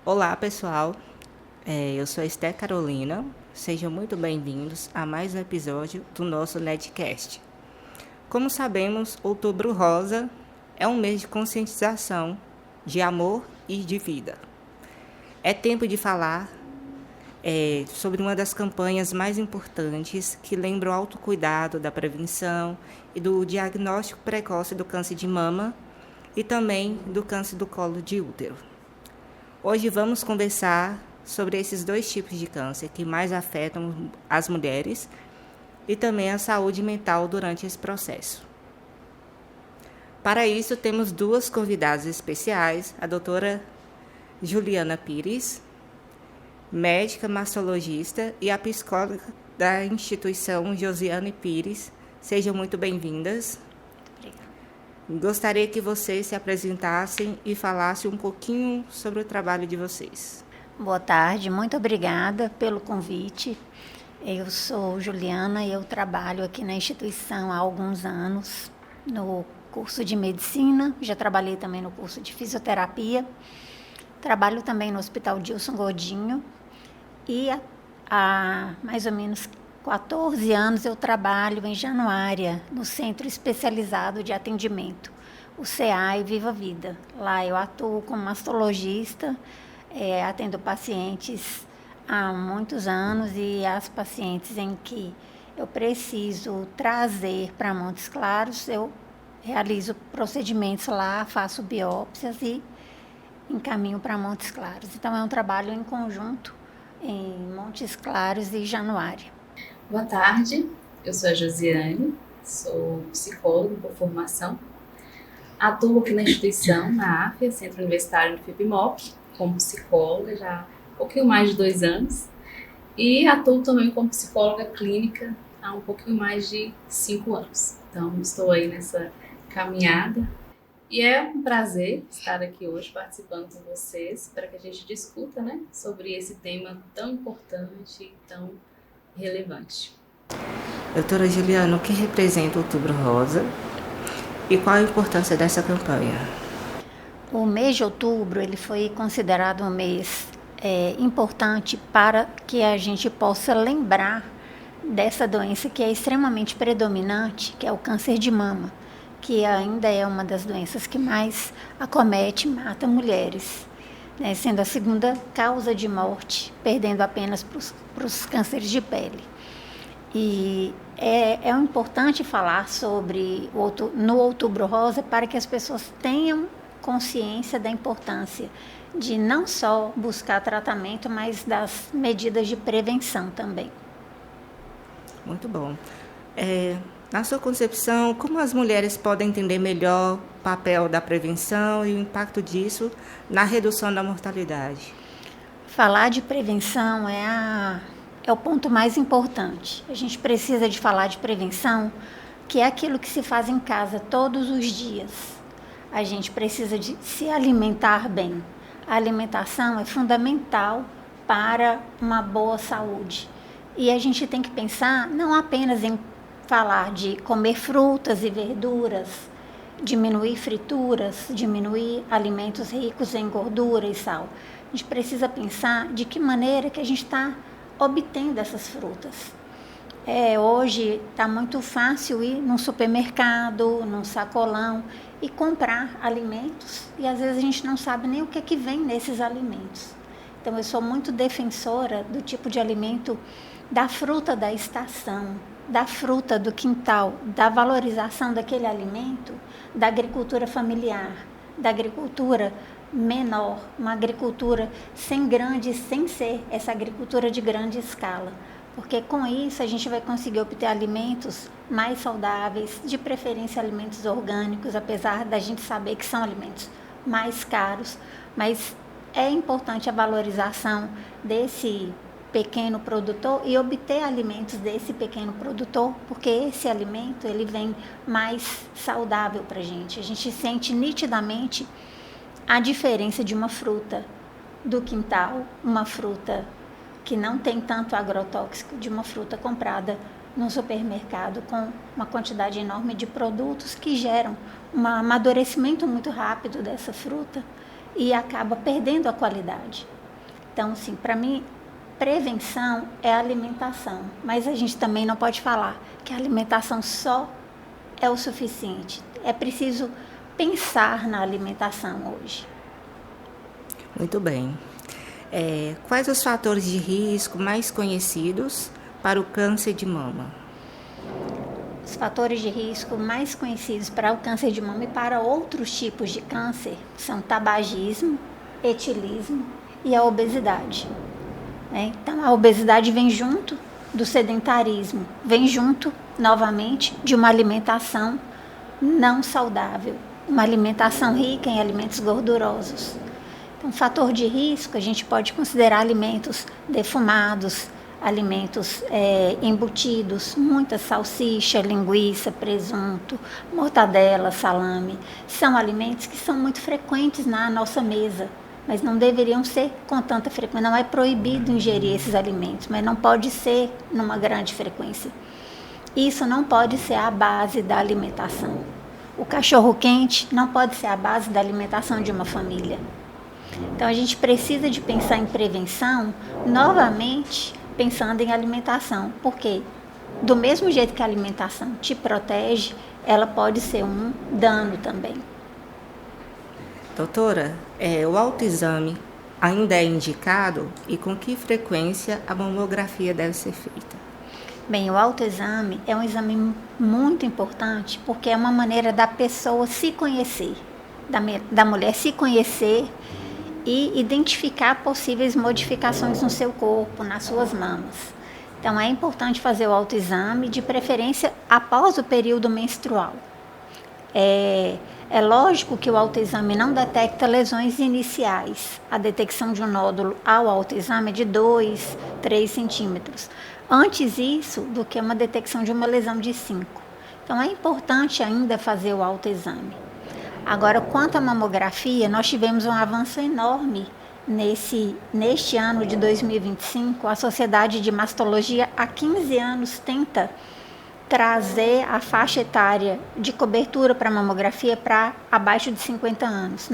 Olá, pessoal. Eu sou a Esté Carolina. Sejam muito bem-vindos a mais um episódio do nosso Nedcast. Como sabemos, Outubro Rosa é um mês de conscientização, de amor e de vida. É tempo de falar sobre uma das campanhas mais importantes que lembra o autocuidado, da prevenção e do diagnóstico precoce do câncer de mama e também do câncer do colo de útero. Hoje vamos conversar sobre esses dois tipos de câncer que mais afetam as mulheres e também a saúde mental durante esse processo. Para isso, temos duas convidadas especiais, a doutora Juliana Pires, médica mastologista, e a psicóloga da instituição Josiane Pires. Sejam muito bem-vindas. Gostaria que vocês se apresentassem e falassem um pouquinho sobre o trabalho de vocês. Boa tarde, muito obrigada pelo convite. Eu sou Juliana e eu trabalho aqui na instituição há alguns anos no curso de medicina, já trabalhei também no curso de fisioterapia, trabalho também no Hospital Dilson Godinho e há mais ou menos 14 anos eu trabalho em Januária, no Centro Especializado de Atendimento, o CEAI Viva Vida. Lá eu atuo como mastologista, atendo pacientes há muitos anos e as pacientes em que eu preciso trazer para Montes Claros, eu realizo procedimentos lá, faço biópsias e encaminho para Montes Claros. Então é um trabalho em conjunto em Montes Claros e Januária. Boa tarde, eu sou a Josiane, sou psicóloga por formação, atuo aqui na instituição, na AFIA, Centro Universitário do FIPMOC, como psicóloga já há um pouquinho mais de 2 anos e atuo também como psicóloga clínica há um pouquinho mais de 5 anos. Então estou aí nessa caminhada e é um prazer estar aqui hoje participando com vocês para que a gente discuta, né, sobre esse tema tão importante e tão relevante. Doutora Juliana, o que representa o Outubro Rosa e qual a importância dessa campanha? O mês de outubro ele foi considerado um mês importante para que a gente possa lembrar dessa doença que é extremamente predominante, que é o câncer de mama, que ainda é uma das doenças que mais acomete e mata mulheres, né, sendo a segunda causa de morte, perdendo apenas para os cânceres de pele. E é importante falar sobre no Outubro Rosa para que as pessoas tenham consciência da importância de não só buscar tratamento, mas das medidas de prevenção também. Muito bom. Na sua concepção, como as mulheres podem entender melhor o papel da prevenção e o impacto disso na redução da mortalidade? Falar de prevenção é o ponto mais importante. A gente precisa de falar de prevenção, que é aquilo que se faz em casa todos os dias. A gente precisa de se alimentar bem. A alimentação é fundamental para uma boa saúde. E a gente tem que pensar não apenas em falar de comer frutas e verduras, diminuir frituras, diminuir alimentos ricos em gordura e sal. A gente precisa pensar de que maneira que a gente está obtendo essas frutas. Hoje está muito fácil ir num supermercado, num sacolão e comprar alimentos e às vezes a gente não sabe nem o que é que vem nesses alimentos. Então eu sou muito defensora do tipo de alimento da fruta da estação, da fruta do quintal, da valorização daquele alimento, da agricultura familiar, da agricultura menor, uma agricultura sem ser essa agricultura de grande escala, porque com isso a gente vai conseguir obter alimentos mais saudáveis, de preferência alimentos orgânicos, apesar da gente saber que são alimentos mais caros, mas é importante a valorização desse pequeno produtor e obter alimentos desse pequeno produtor, porque esse alimento ele vem mais saudável para a gente sente nitidamente a diferença de uma fruta do quintal, uma fruta que não tem tanto agrotóxico, de uma fruta comprada no supermercado com uma quantidade enorme de produtos que geram um amadurecimento muito rápido dessa fruta e acaba perdendo a qualidade. Então, assim, para mim, prevenção é a alimentação, mas a gente também não pode falar que a alimentação só é o suficiente. É preciso pensar na alimentação hoje. Muito bem. Quais os fatores de risco mais conhecidos para o câncer de mama? Os fatores de risco mais conhecidos para o câncer de mama e para outros tipos de câncer são tabagismo, etilismo e a obesidade. Então, a obesidade vem junto do sedentarismo, vem junto, novamente, de uma alimentação não saudável, uma alimentação rica em alimentos gordurosos. Então, fator de risco, a gente pode considerar alimentos defumados, alimentos embutidos, muita salsicha, linguiça, presunto, mortadela, salame. São alimentos que são muito frequentes na nossa mesa, mas não deveriam ser com tanta frequência. Não é proibido ingerir esses alimentos, mas não pode ser numa grande frequência. Isso não pode ser a base da alimentação. O cachorro-quente não pode ser a base da alimentação de uma família. Então, a gente precisa de pensar em prevenção, novamente, pensando em alimentação. Porque, do mesmo jeito que a alimentação te protege, ela pode ser um dano também. Doutora, o autoexame ainda é indicado e com que frequência a mamografia deve ser feita? Bem, o autoexame é um exame muito importante porque é uma maneira da pessoa se conhecer, da mulher se conhecer e identificar possíveis modificações no seu corpo, nas suas mamas. Então, é importante fazer o autoexame, de preferência após o período menstrual. É lógico que o autoexame não detecta lesões iniciais. A detecção de um nódulo ao autoexame é de 2, 3 centímetros. Antes isso do que uma detecção de uma lesão de 5. Então, é importante ainda fazer o autoexame. Agora, quanto à mamografia, nós tivemos um avanço enorme neste ano de 2025. A Sociedade de Mastologia há 15 anos tenta trazer a faixa etária de cobertura para mamografia para abaixo de 50 anos,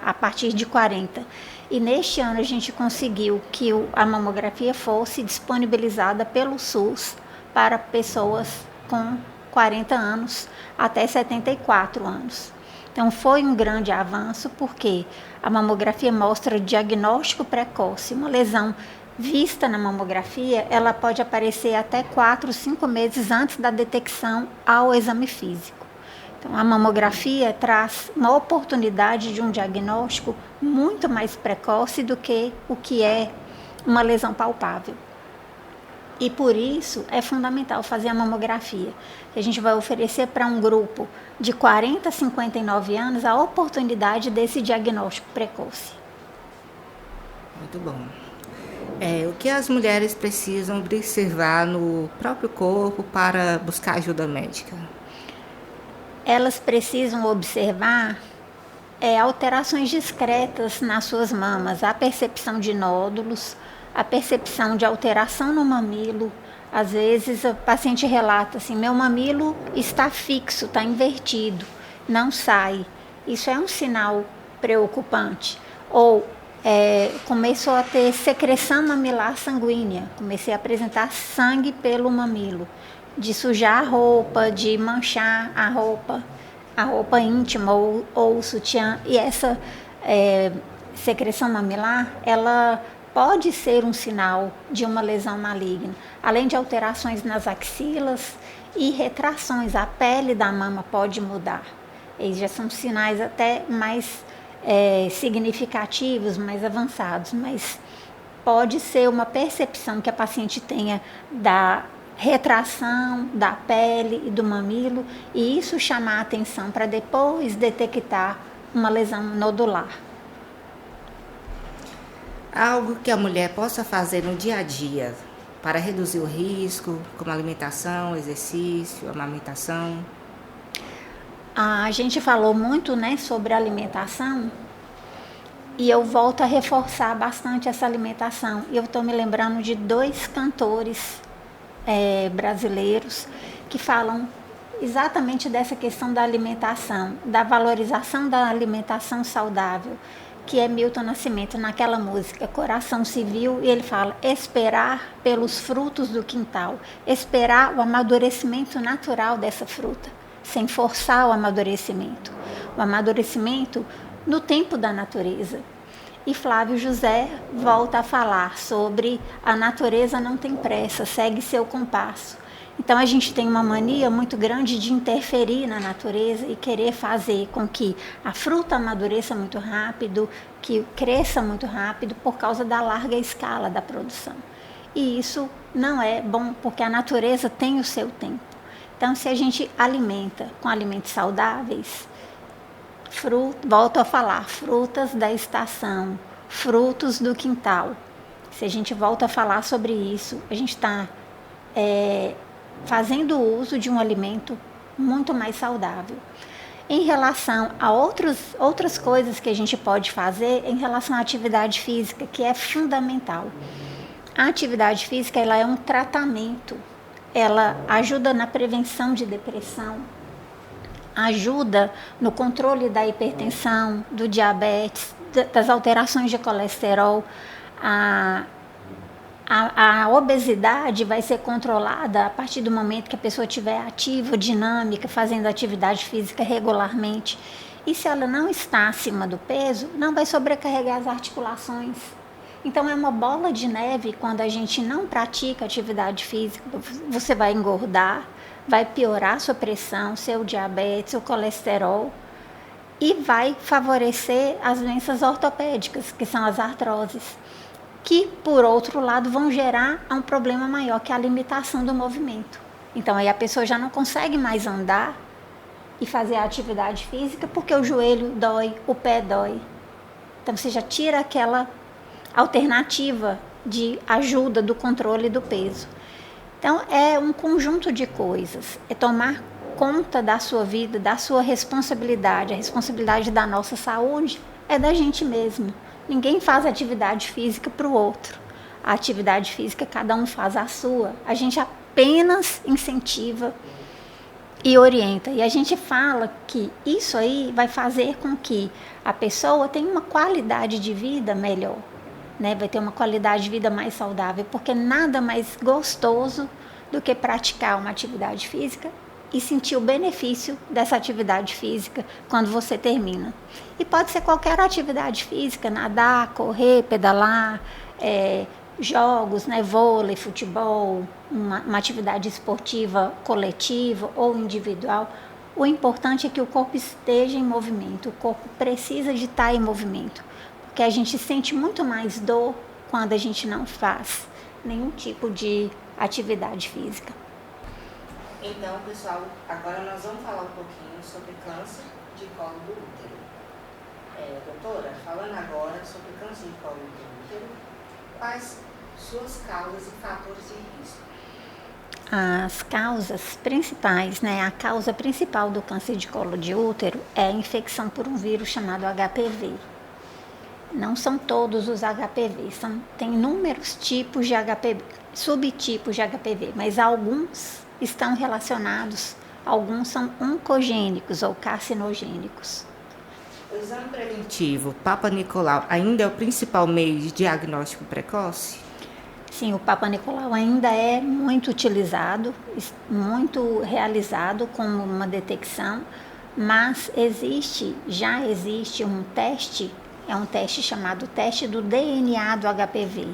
a partir de 40. E neste ano a gente conseguiu que a mamografia fosse disponibilizada pelo SUS para pessoas com 40 anos até 74 anos. Então, foi um grande avanço porque a mamografia mostra diagnóstico precoce. Uma lesão vista na mamografia, ela pode aparecer até 4, 5 meses antes da detecção ao exame físico. Então, a mamografia traz uma oportunidade de um diagnóstico muito mais precoce do que o que é uma lesão palpável. E por isso é fundamental fazer a mamografia. A gente vai oferecer para um grupo de 40 a 59 anos a oportunidade desse diagnóstico precoce. Muito bom. O que as mulheres precisam observar no próprio corpo para buscar ajuda médica? Elas precisam observar alterações discretas nas suas mamas, a percepção de nódulos, a percepção de alteração no mamilo. Às vezes o paciente relata assim, meu mamilo está fixo, está invertido, não sai. Isso é um sinal preocupante. Ou começou a ter secreção mamilar sanguínea, comecei a apresentar sangue pelo mamilo, de sujar a roupa, de manchar a roupa íntima ou o sutiã. E essa secreção mamilar, ela pode ser um sinal de uma lesão maligna, além de alterações nas axilas e retrações. A pele da mama pode mudar. Eles já são sinais até mais significativos, mais avançados, mas pode ser uma percepção que a paciente tenha da retração da pele e do mamilo, e isso chamar a atenção para depois detectar uma lesão nodular. Algo que a mulher possa fazer no dia a dia para reduzir o risco, como alimentação, exercício, amamentação? A gente falou muito, sobre alimentação, e eu volto a reforçar bastante essa alimentação. Eu estou me lembrando de 2 cantores brasileiros que falam exatamente dessa questão da alimentação, da valorização da alimentação saudável, que é Milton Nascimento, naquela música Coração Civil, e ele fala: esperar pelos frutos do quintal, esperar o amadurecimento natural dessa fruta, sem forçar o amadurecimento no tempo da natureza. E Flávio José volta a falar sobre a natureza não tem pressa, segue seu compasso. Então a gente tem uma mania muito grande de interferir na natureza e querer fazer com que a fruta amadureça muito rápido, que cresça muito rápido por causa da larga escala da produção. E isso não é bom, porque a natureza tem o seu tempo. Então, se a gente alimenta com alimentos saudáveis, volto a falar, frutas da estação, frutos do quintal. Se a gente volta a falar sobre isso, a gente está fazendo uso de um alimento muito mais saudável. Em relação a outras coisas que a gente pode fazer, em relação à atividade física, que é fundamental. A atividade física, ela é um tratamento, ela ajuda na prevenção de depressão, ajuda no controle da hipertensão, do diabetes, das alterações de colesterol. A obesidade vai ser controlada a partir do momento que a pessoa estiver ativa, dinâmica, fazendo atividade física regularmente. E se ela não está acima do peso, não vai sobrecarregar as articulações. Então é uma bola de neve quando a gente não pratica atividade física. Você vai engordar, vai piorar sua pressão, seu diabetes, seu colesterol, e vai favorecer as doenças ortopédicas, que são as artroses, que, por outro lado, vão gerar um problema maior, que é a limitação do movimento. Então, aí a pessoa já não consegue mais andar e fazer a atividade física, porque o joelho dói, o pé dói. Então, você já tira aquela alternativa de ajuda do controle do peso. Então, é um conjunto de coisas, é tomar conta da sua vida, da sua responsabilidade. A responsabilidade da nossa saúde é da gente mesmo. Ninguém faz atividade física para o outro. A atividade física, cada um faz a sua. A gente apenas incentiva e orienta. E a gente fala que isso aí vai fazer com que a pessoa tenha uma qualidade de vida melhor, né? Vai ter uma qualidade de vida mais saudável, porque nada mais gostoso do que praticar uma atividade física e sentir o benefício dessa atividade física quando você termina. E pode ser qualquer atividade física: nadar, correr, pedalar, jogos, né, vôlei, futebol, uma atividade esportiva coletiva ou individual. O importante é que o corpo esteja em movimento. O corpo precisa de estar em movimento, porque a gente sente muito mais dor quando a gente não faz nenhum tipo de atividade física. Então, pessoal, agora nós vamos falar um pouquinho sobre câncer de colo do útero. Doutora, falando agora sobre câncer de colo do útero, quais suas causas e fatores de risco? As causas principais, né? A causa principal do câncer de colo de útero é a infecção por um vírus chamado HPV. Não são todos os HPV, tem inúmeros tipos de HPV, subtipos de HPV, mas alguns estão relacionados, alguns são oncogênicos ou carcinogênicos. O exame preventivo Papa Nicolau ainda é o principal meio de diagnóstico precoce? Sim, o Papa Nicolau ainda é muito utilizado, muito realizado como uma detecção, mas já existe um teste, é um teste chamado teste do DNA do HPV,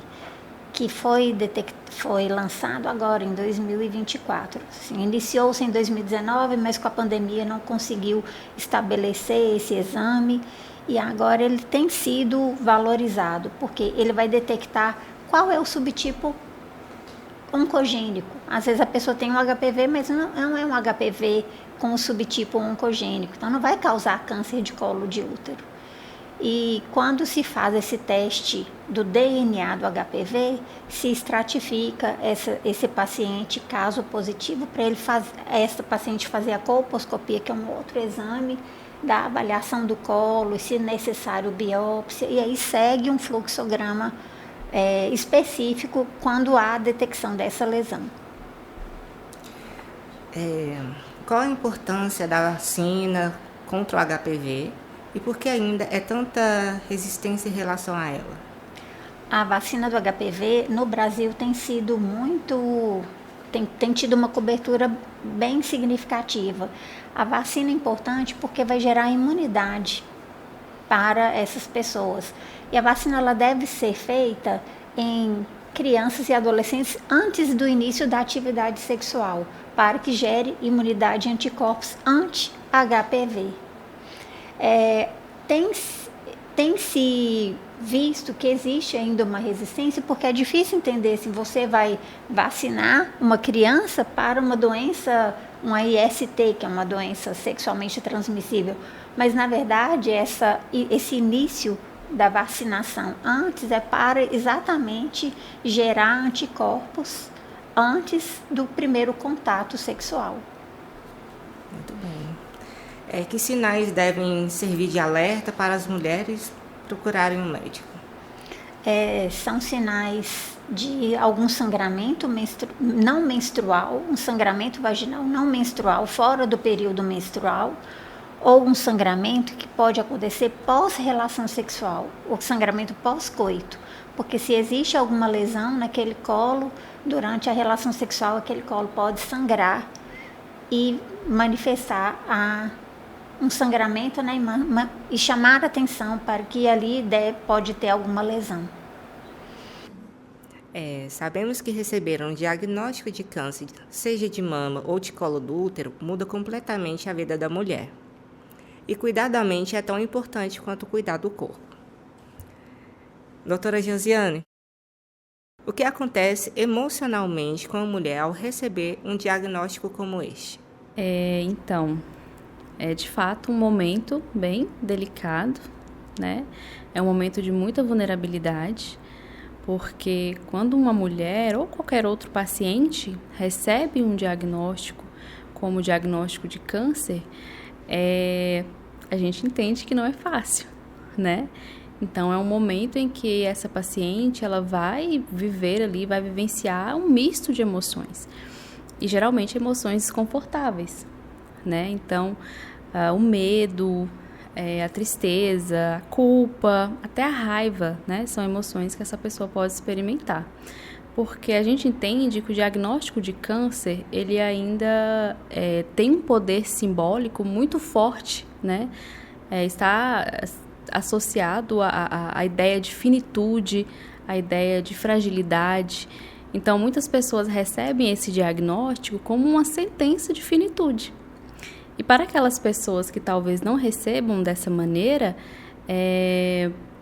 que foi lançado agora em 2024. Assim, iniciou-se em 2019, mas com a pandemia não conseguiu estabelecer esse exame, e agora ele tem sido valorizado, porque ele vai detectar qual é o subtipo oncogênico. Às vezes a pessoa tem um HPV, mas não é um HPV com o subtipo oncogênico, então não vai causar câncer de colo de útero. E quando se faz esse teste do DNA do HPV, se estratifica esse paciente, caso positivo, para essa paciente fazer a colposcopia, que é um outro exame da avaliação do colo, e se necessário biópsia, e aí segue um fluxograma específico quando há detecção dessa lesão. Qual a importância da vacina contra o HPV E por que ainda é tanta resistência em relação a ela? A vacina do HPV no Brasil tem sido tem tido uma cobertura bem significativa. A vacina é importante porque vai gerar imunidade para essas pessoas. E a vacina ela deve ser feita em crianças e adolescentes antes do início da atividade sexual, para que gere imunidade e anticorpos anti-HPV. Tem se visto que existe ainda uma resistência, porque é difícil entender se você vai vacinar uma criança para uma doença, uma IST, que é uma doença sexualmente transmissível. Mas, na verdade, esse início da vacinação antes é para exatamente gerar anticorpos antes do primeiro contato sexual. Muito bem. Que sinais devem servir de alerta para as mulheres procurarem um médico? São sinais de algum sangramento não menstrual, um sangramento vaginal não menstrual fora do período menstrual, ou um sangramento que pode acontecer pós-relação sexual, ou sangramento pós-coito, porque se existe alguma lesão naquele colo, durante a relação sexual, aquele colo pode sangrar e manifestar um sangramento, né, e chamar a atenção para que ali pode ter alguma lesão. Sabemos que receber um diagnóstico de câncer, seja de mama ou de colo do útero, muda completamente a vida da mulher. E cuidar da mente é tão importante quanto cuidar do corpo. Doutora Josiane, o que acontece emocionalmente com a mulher ao receber um diagnóstico como este? Então, é de fato um momento bem delicado, né? É um momento de muita vulnerabilidade, porque quando uma mulher ou qualquer outro paciente recebe um diagnóstico, como o diagnóstico de câncer, a gente entende que não é fácil, né? Então, é um momento em que essa paciente, ela vai viver ali, vai vivenciar um misto de emoções. E, geralmente, emoções desconfortáveis, né? Então, o medo, a tristeza, a culpa, até a raiva, né? São emoções que essa pessoa pode experimentar. Porque a gente entende que o diagnóstico de câncer, ele ainda tem um poder simbólico muito forte, né? Está associado à ideia de finitude, à ideia de fragilidade. Então, muitas pessoas recebem esse diagnóstico como uma sentença de finitude. E para aquelas pessoas que talvez não recebam dessa maneira,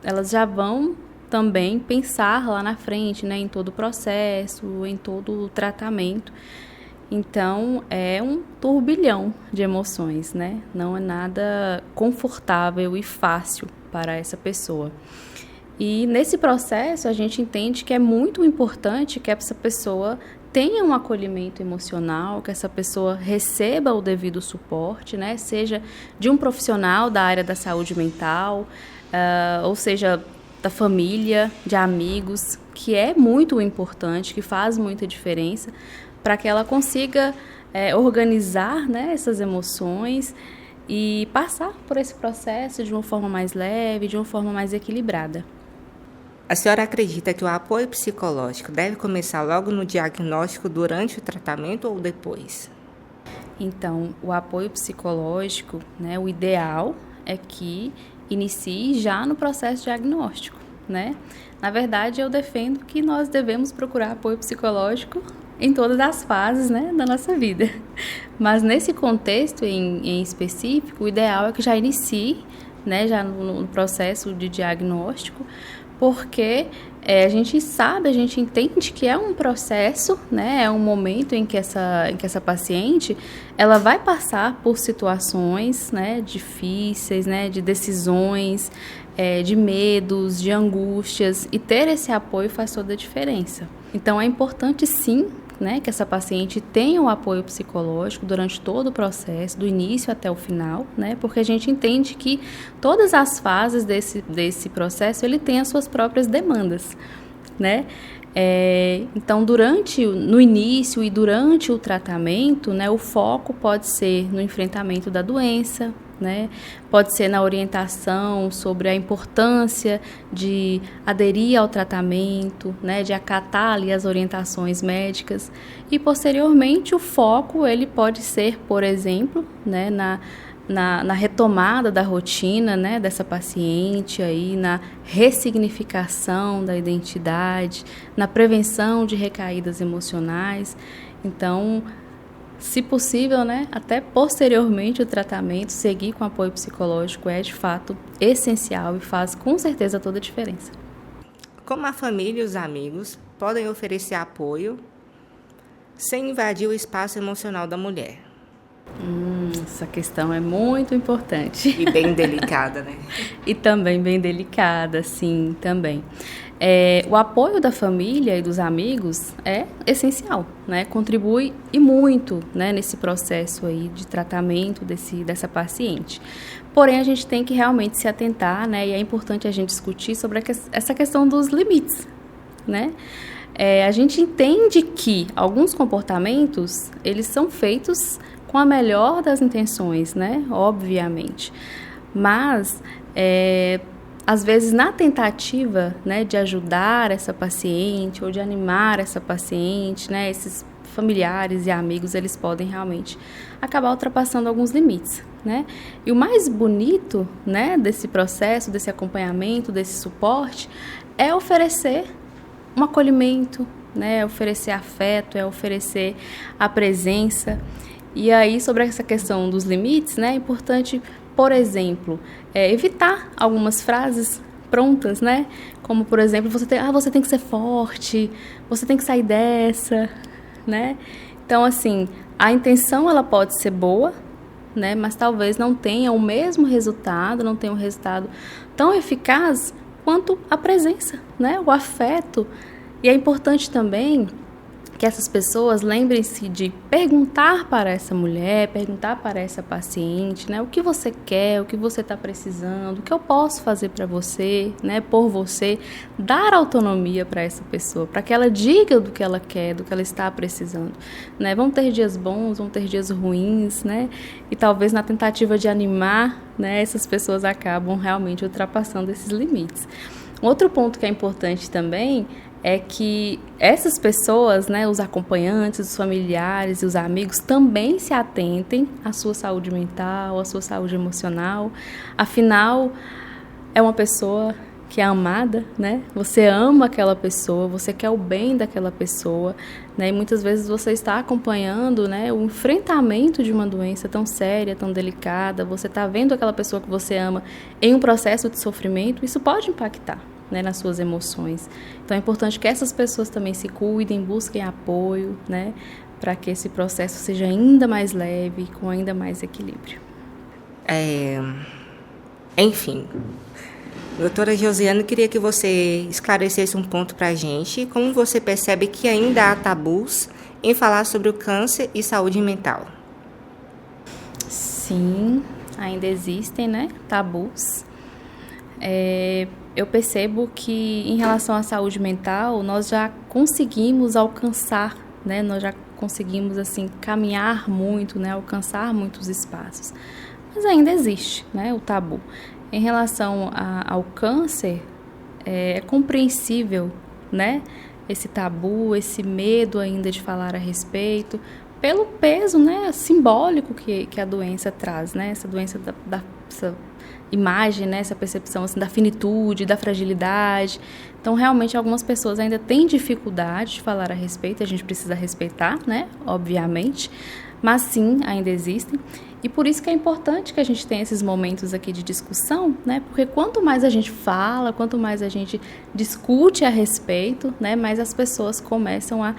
elas já vão também pensar lá na frente, né, em todo o processo, em todo o tratamento. Então, é um turbilhão de emoções, né? Não é nada confortável e fácil para essa pessoa. E nesse processo, a gente entende que é muito importante que essa pessoa tenha um acolhimento emocional, que essa pessoa receba o devido suporte, né? Seja de um profissional da área da saúde mental, ou seja, da família, de amigos, que é muito importante, que faz muita diferença, para que ela consiga organizar, né, essas emoções e passar por esse processo de uma forma mais leve, de uma forma mais equilibrada. A senhora acredita que o apoio psicológico deve começar logo no diagnóstico, durante o tratamento ou depois? Então, o apoio psicológico, né, o ideal é que inicie já no processo diagnóstico, né? Na verdade, eu defendo que nós devemos procurar apoio psicológico em todas as fases, né, da nossa vida. Mas nesse contexto em específico, o ideal é que já inicie, né, já no processo de diagnóstico, porque a gente sabe, a gente entende que é um processo, né, é um momento em que essa paciente, ela vai passar por situações, né, difíceis, né, de decisões, de medos, de angústias, e ter esse apoio faz toda a diferença. Então, é importante sim, né, que essa paciente tenha um apoio psicológico durante todo o processo, do início até o final, né, porque a gente entende que todas as fases desse processo, ele tem as suas próprias demandas, né. Então, no início e durante o tratamento, né, o foco pode ser no enfrentamento da doença, né? Pode ser na orientação sobre a importância de aderir ao tratamento, né? De acatar ali as orientações médicas. E, posteriormente, o foco ele pode ser, por exemplo, né? Na retomada da rotina, né, dessa paciente, aí, na ressignificação da identidade, na prevenção de recaídas emocionais. Então, se possível, né, até posteriormente o tratamento, seguir com apoio psicológico é de fato essencial e faz com certeza toda a diferença. Como a família e os amigos podem oferecer apoio sem invadir o espaço emocional da mulher? Essa questão é muito importante. E bem delicada, né? E também bem delicada, sim, também. O apoio da família e dos amigos é essencial, né? Contribui e muito, né, nesse processo aí de tratamento dessa paciente. Porém, a gente tem que realmente se atentar, né? E é importante a gente discutir sobre essa questão dos limites, né? A gente entende que alguns comportamentos, eles são feitos com a melhor das intenções, né? Obviamente. Mas, às vezes, na tentativa, né, de ajudar essa paciente ou de animar essa paciente, né, esses familiares e amigos, eles podem realmente acabar ultrapassando alguns limites, né? E o mais bonito, né, desse processo, desse acompanhamento, desse suporte, é oferecer um acolhimento, né, oferecer afeto, é oferecer a presença. E aí, sobre essa questão dos limites, né, é importante, por exemplo, evitar algumas frases prontas, né? Como, por exemplo, você tem que ser forte, você tem que sair dessa, né? Então, assim, a intenção, ela pode ser boa, né? Mas talvez não tenha o mesmo resultado, não tenha um resultado tão eficaz quanto a presença, né? O afeto. E é importante também que essas pessoas lembrem-se de perguntar para essa mulher, perguntar para essa paciente, né, o que você quer, o que você está precisando, o que eu posso fazer para você, né, por você, dar autonomia para essa pessoa, para que ela diga do que ela quer, do que ela está precisando, né. Vão ter dias bons, vão ter dias ruins, né, e talvez na tentativa de animar, né, essas pessoas acabam realmente ultrapassando esses limites. Outro ponto que é importante também é que essas pessoas, né, os acompanhantes, os familiares e os amigos também se atentem à sua saúde mental, à sua saúde emocional. Afinal, é uma pessoa que é amada, né? Você ama aquela pessoa, você quer o bem daquela pessoa, né? E muitas vezes você está acompanhando, né, o enfrentamento de uma doença tão séria, tão delicada. Você está vendo aquela pessoa que você ama em um processo de sofrimento. Isso pode impactar, né, nas suas emoções. Então é importante que essas pessoas também se cuidem, busquem apoio, né, para que esse processo seja ainda mais leve, com ainda mais equilíbrio. Enfim, doutora Josiane, queria que você esclarecesse um ponto para a gente. Como você percebe que ainda há tabus em falar sobre o câncer e saúde mental? Sim, ainda existem, né, tabus. Eu percebo que, em relação à saúde mental, nós já conseguimos alcançar, né? Nós já conseguimos, assim, caminhar muito, né? Alcançar muitos espaços. Mas ainda existe, né, o tabu. Em relação ao câncer, é compreensível, né? Esse tabu, esse medo ainda de falar a respeito, pelo peso, né, simbólico que a doença traz, né? Essa doença essa imagem, né, essa percepção assim, da finitude, da fragilidade. Então, realmente, algumas pessoas ainda têm dificuldade de falar a respeito, a gente precisa respeitar, né, obviamente, mas sim, ainda existem. E por isso que é importante que a gente tenha esses momentos aqui de discussão, né, porque quanto mais a gente fala, quanto mais a gente discute a respeito, né, mais as pessoas começam a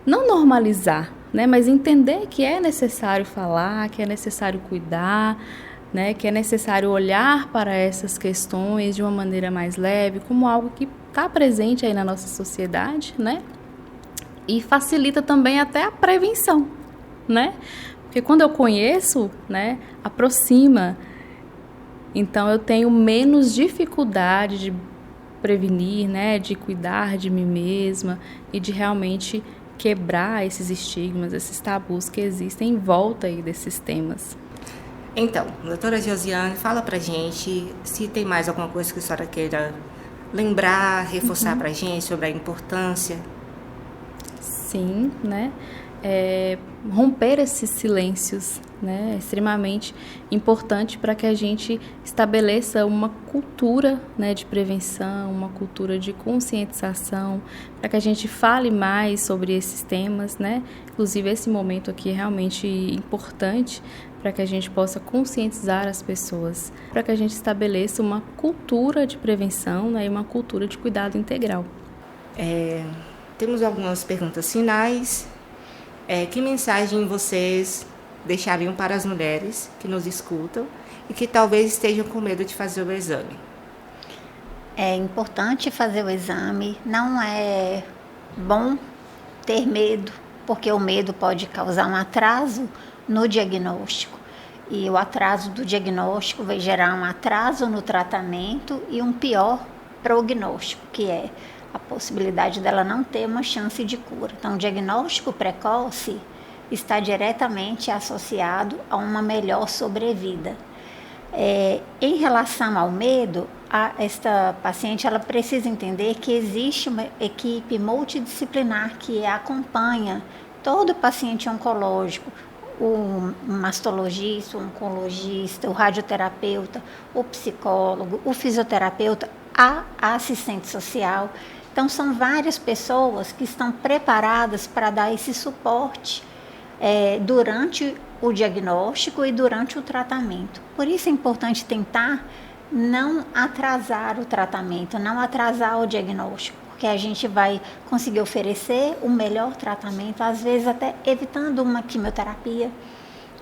não normalizar, né, mas entender que é necessário falar, que é necessário cuidar, né, que é necessário olhar para essas questões de uma maneira mais leve, como algo que está presente aí na nossa sociedade, né, e facilita também até a prevenção, né, porque quando eu conheço, né, aproxima, então eu tenho menos dificuldade de prevenir, né, de cuidar de mim mesma e de realmente quebrar esses estigmas, esses tabus que existem em volta aí desses temas. Então, doutora Josiane, fala pra gente se tem mais alguma coisa que a senhora queira lembrar, reforçar pra gente sobre a importância. Sim, né? Romper esses silêncios, né? É extremamente importante para que a gente estabeleça uma cultura, né, de prevenção, uma cultura de conscientização, para que a gente fale mais sobre esses temas, né? Inclusive, esse momento aqui é realmente importante para que a gente possa conscientizar as pessoas, para que a gente estabeleça uma cultura de prevenção, né, e uma cultura de cuidado integral. Temos algumas perguntas finais. Que mensagem vocês deixariam para as mulheres que nos escutam e que talvez estejam com medo de fazer o exame? É importante fazer o exame, não é bom ter medo, porque o medo pode causar um atraso no diagnóstico. E o atraso do diagnóstico vai gerar um atraso no tratamento e um pior prognóstico, que é a possibilidade dela não ter uma chance de cura. Então, o diagnóstico precoce está diretamente associado a uma melhor sobrevida. Em relação ao medo, esta paciente ela precisa entender que existe uma equipe multidisciplinar que acompanha todo paciente oncológico, o mastologista, o oncologista, o radioterapeuta, o psicólogo, o fisioterapeuta, a assistente social. Então, são várias pessoas que estão preparadas para dar esse suporte durante o diagnóstico e durante o tratamento. Por isso é importante tentar não atrasar o tratamento, não atrasar o diagnóstico, porque a gente vai conseguir oferecer o melhor tratamento, às vezes até evitando uma quimioterapia,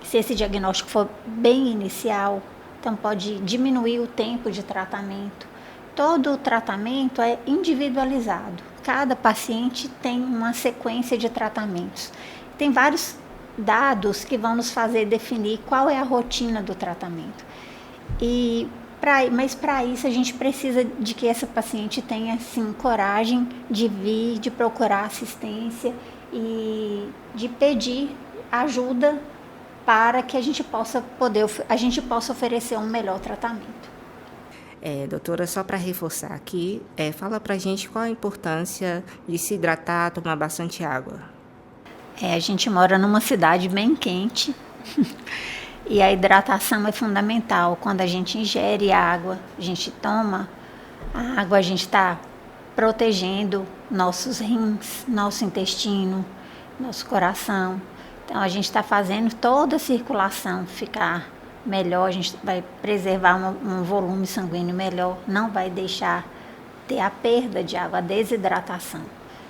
se esse diagnóstico for bem inicial, então pode diminuir o tempo de tratamento. Todo o tratamento é individualizado. Cada paciente tem uma sequência de tratamentos. Tem vários dados que vão nos fazer definir qual é a rotina do tratamento. Mas para isso a gente precisa de que essa paciente tenha assim, coragem de vir, de procurar assistência e de pedir ajuda para que a gente possa oferecer um melhor tratamento. Doutora, só para reforçar aqui, fala para a gente qual a importância de se hidratar, tomar bastante água. A gente mora numa cidade bem quente e a hidratação é fundamental. Quando a gente ingere água, a gente toma a água, a gente está protegendo nossos rins, nosso intestino, nosso coração. Então, a gente está fazendo toda a circulação ficar melhor, a gente vai preservar um volume sanguíneo melhor, não vai deixar ter a perda de água, a desidratação.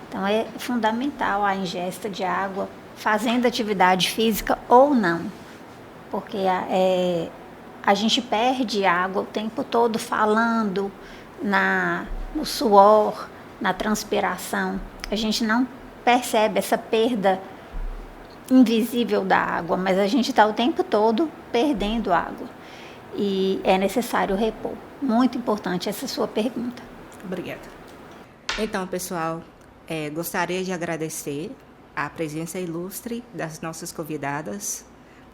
Então, é fundamental a ingesta de água, fazendo atividade física ou não, porque a gente perde água o tempo todo falando no suor, na transpiração. A gente não percebe essa perda invisível da água, mas a gente está o tempo todo perdendo água e é necessário repor. Muito importante essa sua pergunta. Obrigada. Então, pessoal, gostaria de agradecer a presença ilustre das nossas convidadas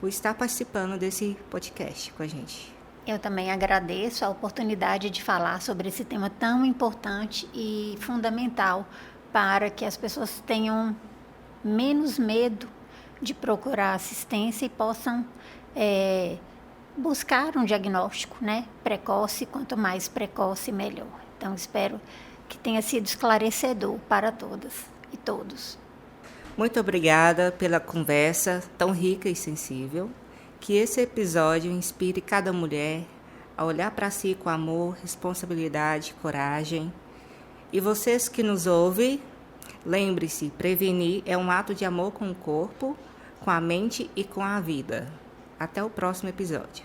por estar participando desse podcast com a gente. Eu também agradeço a oportunidade de falar sobre esse tema tão importante e fundamental para que as pessoas tenham menos medo de procurar assistência e possam buscar um diagnóstico, né, precoce. Quanto mais precoce, melhor. Então, espero que tenha sido esclarecedor para todas e todos. Muito obrigada pela conversa tão rica e sensível. Que esse episódio inspire cada mulher a olhar para si com amor, responsabilidade, coragem. E vocês que nos ouvem, lembre-se, prevenir é um ato de amor com o corpo, com a mente e com a vida. Até o próximo episódio.